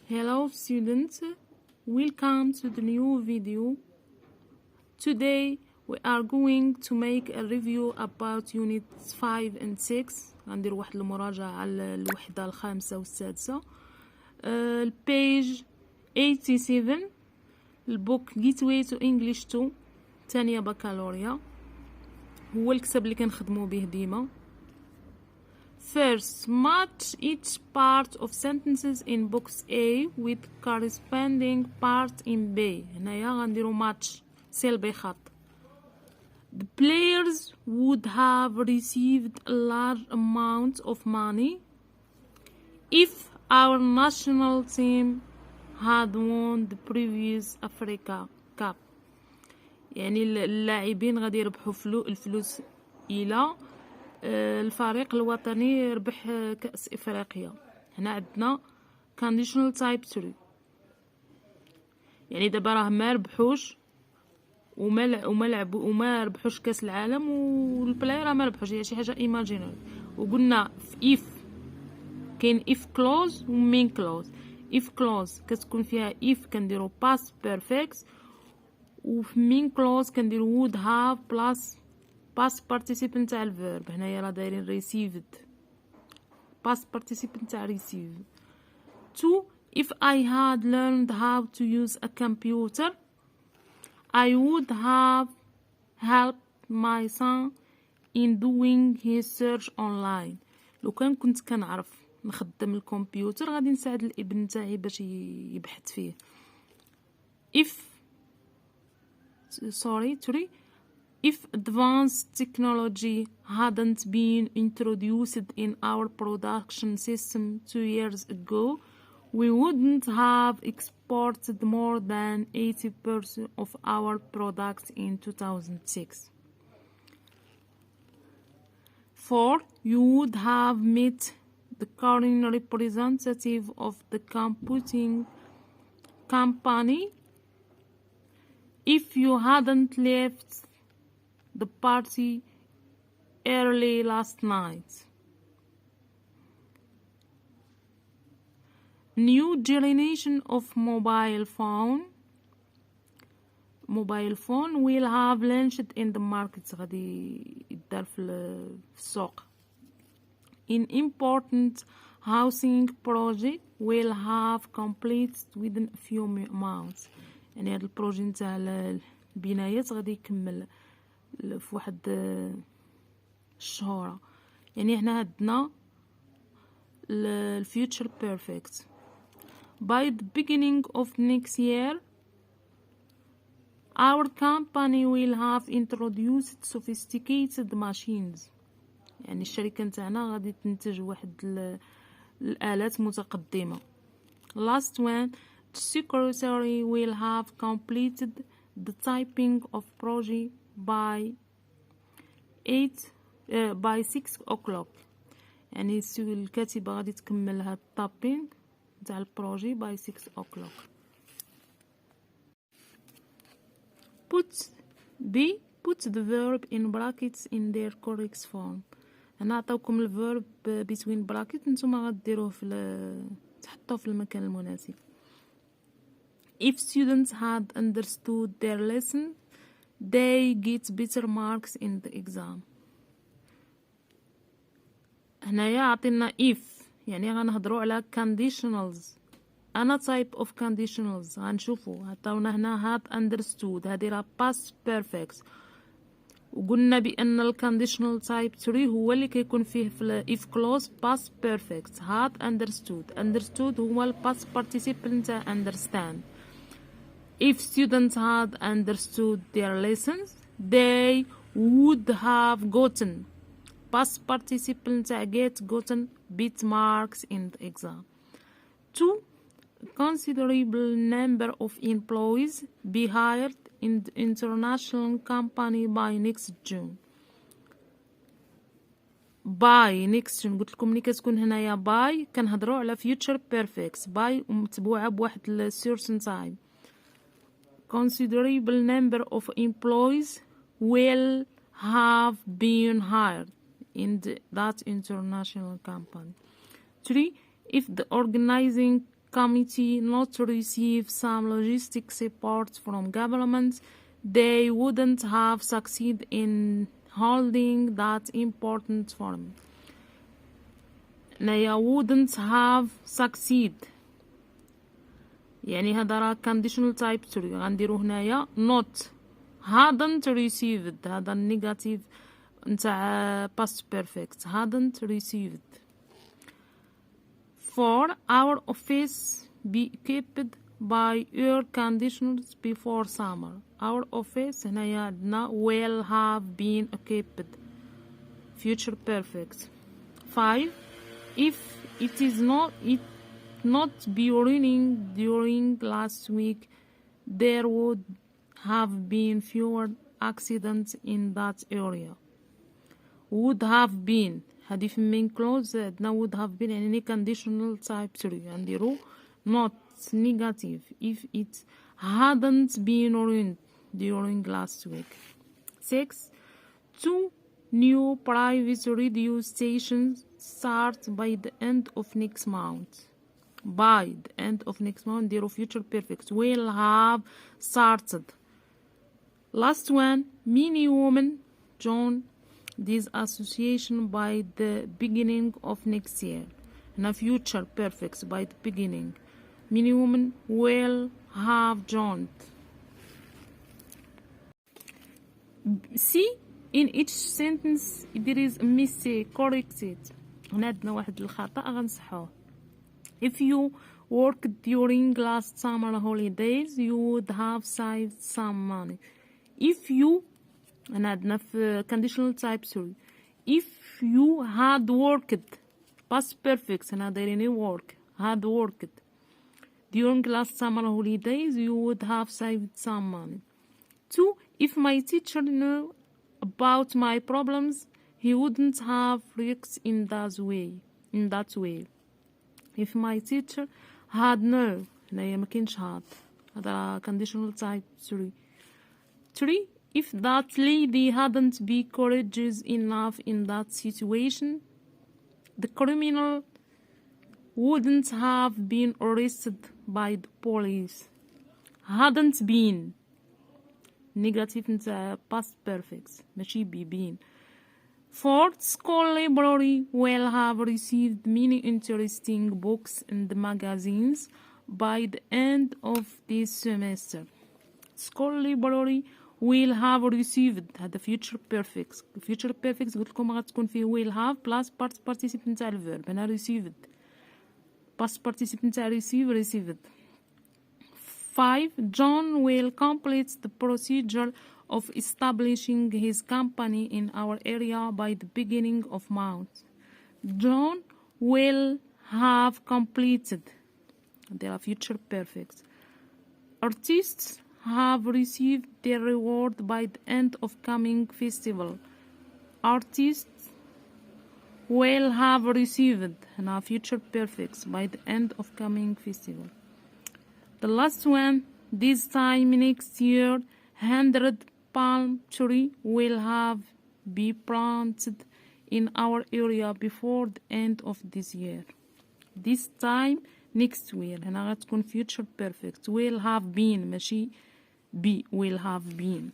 Hello students, welcome to the new video. Today we are going to make a review about units 5 and 6. غندير واحد المراجعة على الوحدة الخامسة والسادسة. البيج 87 البوك Gateway to English 2 تانية بكالوريا، هو الكتاب اللي كنخدمو به ديما. First, match each part of sentences in box A with corresponding part in B. هنايا غنديرو match سيل بي خط. The players would have received a large amount of money if our national team had won the previous Africa Cup. يعني اللاعبين غادي يربحوا الفلوس إلى الفريق الوطني ربح كأس إفريقيا. هنا عندنا conditional type 3، يعني دابا راه ما ربحوش وما ربحوش كأس العالم والبلاي راه ما ربحوش، هي شي حاجة imaginary. وقلنا في if كاين if clause و main clause. if clause كتكون فيها if كنديرو past perfect، وفي main clause كنديرو would have plus past participle تاع الفيرب. هنايا راه دايرين received past participle تاع receive. 2 if I had learned how to use a computer I would have helped my son in doing his search online. لو كنت كنعرف نخدم الكمبيوتر غادي نساعد الابن تاعي باش يبحث فيه. If advanced technology hadn't been introduced in our production system 2 years ago, we wouldn't have exported more than 80% of our products in 2006. 4. You would have met the current representative of the computing company if you hadn't left the party early last night. New generation of mobile phone will have launched in the markets. غادي يدار في السوق. An important housing project will have completed within a few months. يعني هذا البروجي نتاع البنايات غادي يكمل في واحد الشهورة. يعني هنا عندنا future perfect. By the beginning of next year our company will have introduced sophisticated machines. يعني الشركة نتاعنا غادي تنتج واحد الآلات متقدمة. Last one, the secretary will have completed the typing of project by 6 o'clock. يعني الكاتبة غادي تكمل هاد التابينغ تاع البروجي by 6 o'clock. Put the verb in brackets in their correct form. هنا عطاوكم الفيرب between brackets، نتوما غديروه تحطوه في المكان المناسب. If students had understood their lesson they get better marks in the exam. هنايا عطينا if، يعني غنهضروا على conditionals. أنا type of conditionals غنشوفوا عطاونا هنا had understood، هادي راه past perfect. وقلنا بأن ال conditional type 3 هو اللي كيكون فيه في if clause past perfect. had understood هو ال past participle نتاع understand. If students had understood their lessons they would have gotten past participle نتاع gotten bit marks in the exam. 2. A considerable number of employees be hired in the international company by next June. قلت لكم ملي كتكون هنايا by كنهضروا على future perfect. by ومتبوعه بواحد certain time. Considerable number of employees will have been hired in that international company. 3. If the organizing committee not receive some logistic support from government, they wouldn't have succeeded in holding that important forum. هنايا wouldn't have succeed يعني هذا راه conditional type 3. غنديرو هنايا not hadn't received هذا النيجاتيف نتاع past perfect hadn't received. For our office be equipped by air conditioners before summer. Our office هنايا عندنا will have been equipped future perfect. 5. If it is not be raining during last week, there would have been fewer accidents in that area. Would have been هذه في main clause عندنا would have been يعني conditional type 3 غنديرو not negative if it hadn't been rained during last week. 6. 2 new private radio stations start by the end of next month. By the end of next month نديرو future perfect will have started. Last one, many women join this association by the beginning of next year. Now future perfect by the beginning. Many women will have joined. See, in each sentence there is a mistake, correct it. هنا عندنا واحد الخطأ غنصحوه. If you worked during last summer holidays you would have saved some money. If you هنا عندنا في conditional type 3 if you had worked past perfect هنا دايرين work had worked during last summer holidays you would have saved some money. 2. If my teacher knew about my problems he wouldn't have reacted in that way. If my teacher had known هنايا مكاينش had هذا conditional type 3. 3. If that lady hadn't been courageous enough in that situation, the criminal wouldn't have been arrested by the police. Hadn't been negative نتاع past perfect ماشي been. 4. School library will have received many interesting books and magazines by the end of this semester. School library will have received هذا future perfect. future perfect قلت لكم غتكون فيه will have plus past participle نتاع الverb. هنا received past participle نتاع received. 5. John will complete the procedure of establishing his company in our area by the beginning of month. John will have completed their future perfect. Artists have received their reward by the end of coming festival. Artists will have received now future perfects by the end of coming festival. The last one, this time next year 100 palm tree will have be planted in our area before the end of this year. This time next year هنا غتكون future perfect will have been ماشي be will have been.